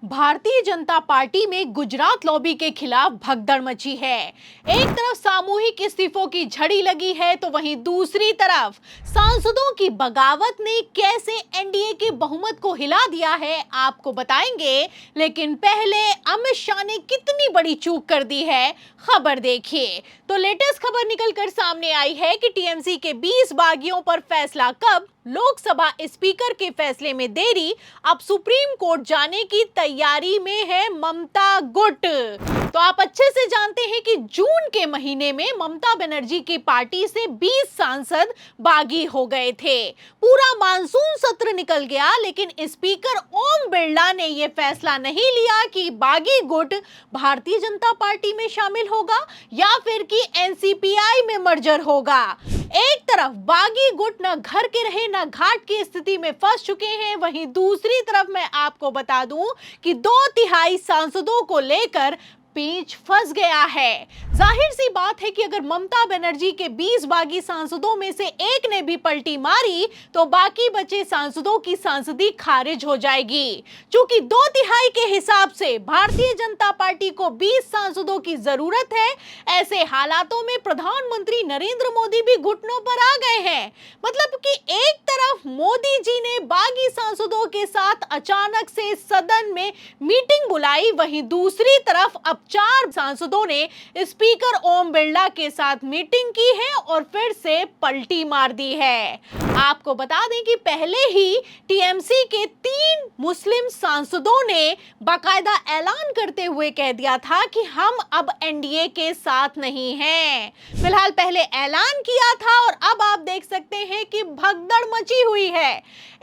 Bharatiya Janata party में Gujarat lobby के खिलाफ भगदड़ मची है। एक तरफ सामूहिक इस्तीफों की झड़ी लगी है तो वहीं दूसरी तरफ सांसदों की बगावत ने कैसे एनडीए के बहुमत को हिला दिया है आपको बताएंगे। लेकिन पहले अमित शाह ने कितनी बड़ी चूक कर दी है, खबर देखिए। तो लेटेस्ट खबर निकलकर सामने आई है कि टीएमसी के 20 बागियों पर फैसला कब, लोकसभा स्पीकर के फैसले में देरी, अब सुप्रीम कोर्ट जाने की तैयारी में है ममता गुट। तो आप अच्छे से जानते हैं कि जून के महीने में ममता बनर्जी की पार्टी से 20 सांसद बागी हो गए थे। पूरा मानसून सत्र निकल गया, लेकिन स्पीकर ओम बिरला ने यह फैसला नहीं लिया कि बागी गुट भारतीय जनता पार्टी में शामिल होगा या फिर कि एनसीपीआई में मर्जर होगा। एक तरफ बागी गुट न घर के रहे न घाट की स्थिति में फंस चुके हैं, वहीं दूसरी तरफ मैं आपको बता दूं कि 2/3 सांसदों को लेकर पेच फंस गया है। जाहिर सी बात है कि अगर ममता बनर्जी के 20 बागी सांसदों में से एक ने भी पलटी मारी तो बाकी बचे सांसदों की सांसदी खारिज हो जाएगी। चूंकि 2/3 के हिसाब से भारतीय जनता पार्टी को 20 सांसदों की जरूरत है, ऐसे हालातों में प्रधानमंत्री नरेंद्र मोदी भी घुटनों पर आ गए हैं। मतलब कि एक तरफ मोदी जी ने बागी सांसदों के साथ अचानक से सदन में मीटिंग बुलाई, वहीं दूसरी तरफ अब 4 सांसदों ने स्पीकर ओम बिरला के साथ मीटिंग की है और फिर से पलटी मार दी है। आपको बता दें कि पहले ही टीएमसी के 3 मुस्लिम सांसदों ने बाकायदा ऐलान करते हुए कह दिया था कि हम अब एनडीए के साथ नहीं हैं। फिलहाल पहले ऐलान किया था और अब आप देख सकते हैं कि भगदड़ मची हुई है।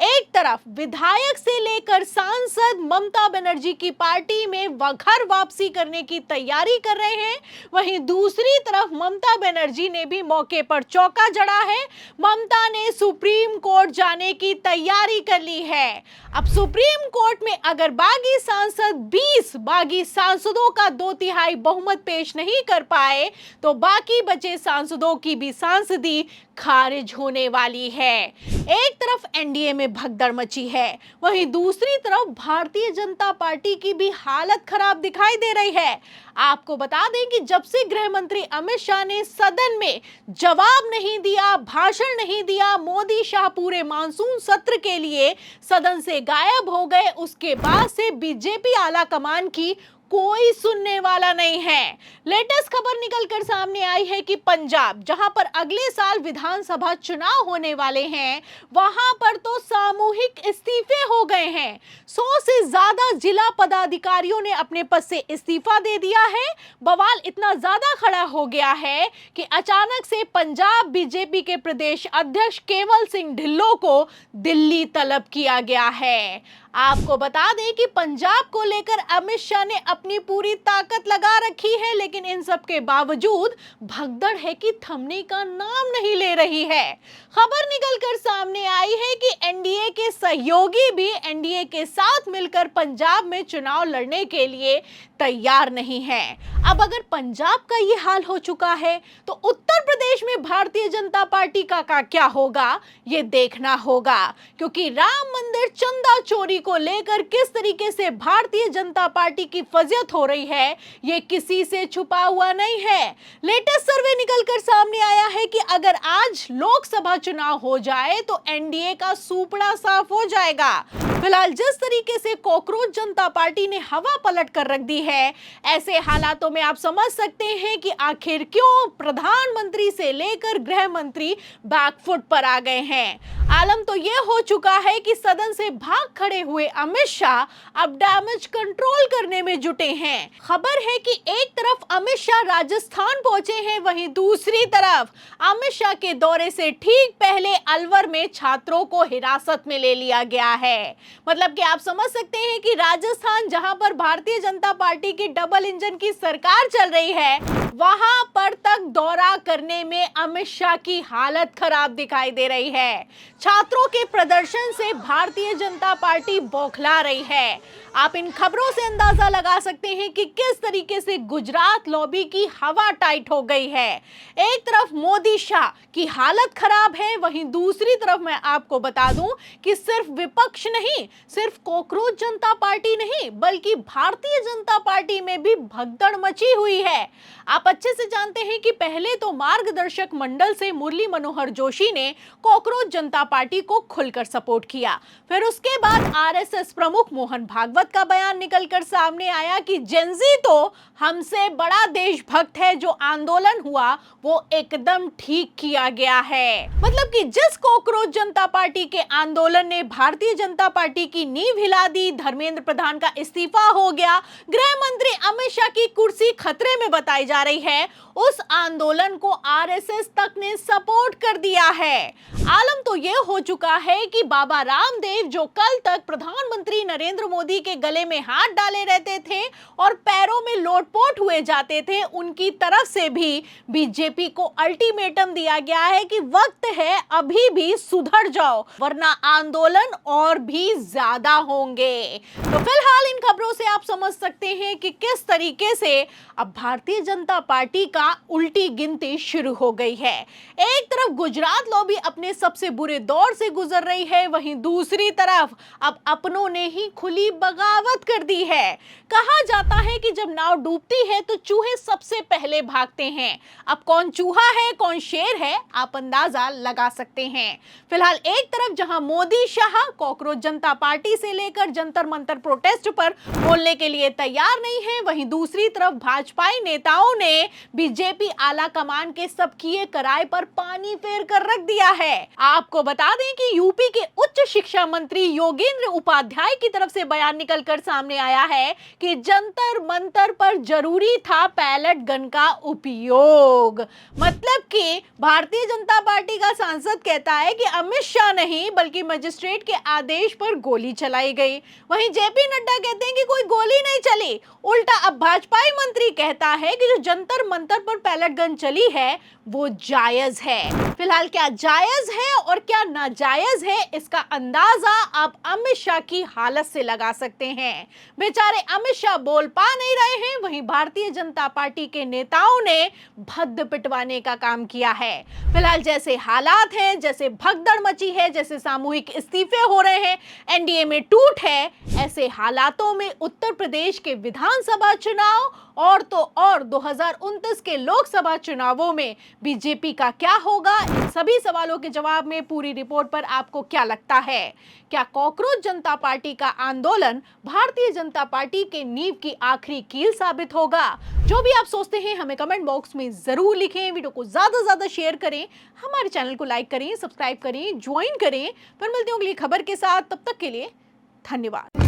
एक तरफ विधायक से लेकर सांसद ममता बनर्जी की पार्टी में घर वापसी करने की तैयारी कर रहे हैं, वहीं दूसरी तरफ ममता बनर्जी ने भी मौके पर चौका जड़ा है। ममता ने सुप्रीम कोर्ट जाने की तैयारी कर ली है। अब सुप्रीम कोर्ट में अगर बागी सांसद 20 बागी सांसदों का 2/3 बहुमत पेश नहीं कर पाए तो बाकी बचे सांसदों की भी सांसदी खारिज होने वाली है। एक तरफ एनडीए में भगदड़ मची है, वहीं दूसरी तरफ भारतीय जनता पार्टी की भी हालत खराब दिखाई दे रही है। आपको बता दें कि जब से गृह मंत्री अमित शाह ने सदन में जवाब नहीं दिया, भाषण नहीं दिया, मोदी शाह पूरे मानसून सत्र के लिए सदन से गायब हो गए, उसके बाद से बीजेपी आला कमान की कोई सुनने वाला नहीं है। लेटेस्ट खबर निकलकर सामने आई है कि पंजाब, जहां पर अगले साल विधानसभा चुनाव होने वाले हैं, वहां पर तो सामूहिक इस्तीफे हो गए हैं। 100 से ज्यादा जिला पदाधिकारियों ने अपने पद से इस्तीफा दे दिया है। बवाल इतना ज्यादा खड़ा हो गया है कि अचानक से पंजाब बीजेपी के प्रदेश अध्यक्ष केवल सिंह ढिल्लों को दिल्ली तलब किया गया है। आपको बता दें कि पंजाब को लेकर अमित शाह ने अपनी पूरी ताकत लगा रखी है, लेकिन इन सब के बावजूद भगदड़ है कि थमने का नाम नहीं ले रही है। खबर निकलकर सामने आई है कि एनडीए के सहयोगी भी एनडीए के साथ मिलकर पंजाब में चुनाव लड़ने के लिए तैयार नहीं है। अब अगर पंजाब का ये हाल हो चुका है तो उत्तर प्रदेश में भारतीय जनता पार्टी का क्या होगा, ये देखना होगा। क्योंकि राम मंदिर चंदा चोरी को लेकर किस तरीके से भारतीय जनता पार्टी की फजियत हो रही है, ये किसी से छुपा हुआ नहीं है। लेटेस्ट सर्वे निकलकर सामने आया है कि अगर आज लोकसभा चुनाव हो जाए तो एनडीए का सूपड़ा साफ हो जाएगा। फिलहाल जिस तरीके से कॉकरोच जनता पार्टी ने हवा पलट कर रख दी है, ऐसे हालातों में आप समझ सकते हैं कि आखिर क्यों प्रधानमंत्री से लेकर गृह मंत्री बैकफुट पर आ गए हैं। आलम तो यह हो चुका है कि सदन से भाग खड़े हुए अमित शाह अब डैमेज कंट्रोल करने में जुटे हैं। खबर है कि एक तरफ अमित शाह राजस्थान पहुंचे हैं, वहीं दूसरी तरफ अमित शाह के दौरे से ठीक पहले अलवर में छात्रों को हिरासत में ले लिया गया है। मतलब कि आप समझ सकते हैं कि राजस्थान, जहां पर भारतीय जनता पार्टी की डबल इंजन की सरकार चल रही है, वहां पर तक दौरा करने में अमित शाह की हालत खराब दिखाई दे रही है। छात्रों के प्रदर्शन से भारतीय जनता पार्टी बौखला रही है। आप इन खबरों से अंदाजा लगा सकते हैं कि किस तरीके से गुजरात लॉबी की हवा टाइट हो गई है। एक तरफ मोदी शाह की हालत खराब है, वहीं दूसरी तरफ मैं आपको बता दूं कि सिर्फ विपक्ष नहीं, सिर्फ कॉकरोच जनता पार्टी नहीं, बल्कि भारतीय जनता पार्टी में भी भगदड़ मची हुई है। आप अच्छे से जानते हैं कि पहले तो मार्गदर्शक मंडल से मुरली मनोहर जोशी ने कॉकरोच जनता पार्टी को खुलकर सपोर्ट किया। फिर उसके बाद आरएसएस प्रमुख मोहन भागवत का बयान निकलकर सामने आया कि जेनजी तो हमसे बड़ा देशभक्त है, जो आंदोलन हुआ वो एकदम ठीक किया गया है। मतलब कि जिस कॉकरोच जनता पार्टी के आंदोलन ने भारतीय जनता पार्टी की नींव हिला दी, धर्मेंद्र प्रधान का इस्तीफा हो गया, गृह मंत्री अमित शाह की कुर्सी खतरे में बताई जा रही है, उस आंदोलन को आरएसएस तक ने सपोर्ट कर दिया है। आलम तो यह हो चुका है कि बाबा रामदेव, जो कल तक प्रधानमंत्री नरेंद्र मोदी के गले में हाथ डाले रहते थे और पैरों में लोटपोट हुए जाते थे, उनकी तरफ से भी बीजेपी को अल्टीमेटम दिया गया है कि वक्त है, अभी भी सुधर जाओ, वरना आंदोलन और भी ज्यादा होंगे। तो फिलहाल इन खबरों से आप समझ सकते हैं कि किस तरीके से अब भारतीय जनता पार्टी का उल्टी गिनती शुरू हो गई है। एक तरफ गुजरात लॉबी अपने सबसे बुरे दौर से गुजर रही है, वहीं दूसरी तरफ अब अपनों ने ही खुली बगावत कर दी है। कहा जाता है कि जब नाव डूबती है तो चूहे सबसे पहले भागते हैं। अब कौन चूहा है कौन शेर है, आप अंदाजा लगा सकते हैं। फिलहाल एक तरफ जहां मोदी शाह कॉकरोच जनता पार्टी से लेकर जंतर मंतर प्रोटेस्ट पर बोलने के लिए तैयार नहीं है, वहीं दूसरी तरफ भाजपाई नेताओं ने बीजेपी आला कमान के सब किए कराए पर पानी फेर कर रख दिया है। आपको बता दें कि यूपी के उच्च शिक्षा मंत्री योगेंद्र उपाध्याय की तरफ से बयान निकलकर सामने आया है कि जंतर मंतर पर जरूरी था पैलेट गन का उपयोग। मतलब कि भारतीय जनता पार्टी का सांसद कहता है कि अमित शाह नहीं बल्कि मजिस्ट्रेट के आदेश पर गोली चलाई गई। वहीं जेपी नड्डा कहते हैं कि कोई गोली नहीं चली। उल्टा अब भाजपाई मंत्री कहता है कि जो जंतर मंतर पर पैलेट गन चली है वो जायज है। फिलहाल क्या जायज है और क्या नाजायज है, इसका अंदाजा आप अमित शाह की हालत से लगा सकते हैं। बेचारे अमित शाह बोल पा नहीं रहे हैं, वहीं भारतीय जनता पार्टी के नेताओं ने भद्द पिटवाने का काम किया है। फिलहाल जैसे हालात हैं, जैसे भगदड़ मची है, जैसे सामूहिक इस्तीफे हो रहे हैं, एनडीए में टूट है, ऐसे हालातों में उत्तर प्रदेश के विधानसभा चुनाव और तो और 2029 के लोकसभा चुनावों में बीजेपी का क्या होगा, इन सभी सवालों के जवाब में पूरी रिपोर्ट पर आपको क्या लगता है? क्या कॉकरोच जनता पार्टी का आंदोलन भारतीय जनता पार्टी के नींव की आखिरी कील साबित होगा? जो भी आप सोचते हैं हमें कमेंट बॉक्स में जरूर लिखें। वीडियो को ज्यादा से ज्यादा शेयर करें, हमारे चैनल को लाइक करें, सब्सक्राइब करें, ज्वाइन करें। फिर मिलते हैं अगली खबर के साथ, तब तक के लिए धन्यवाद।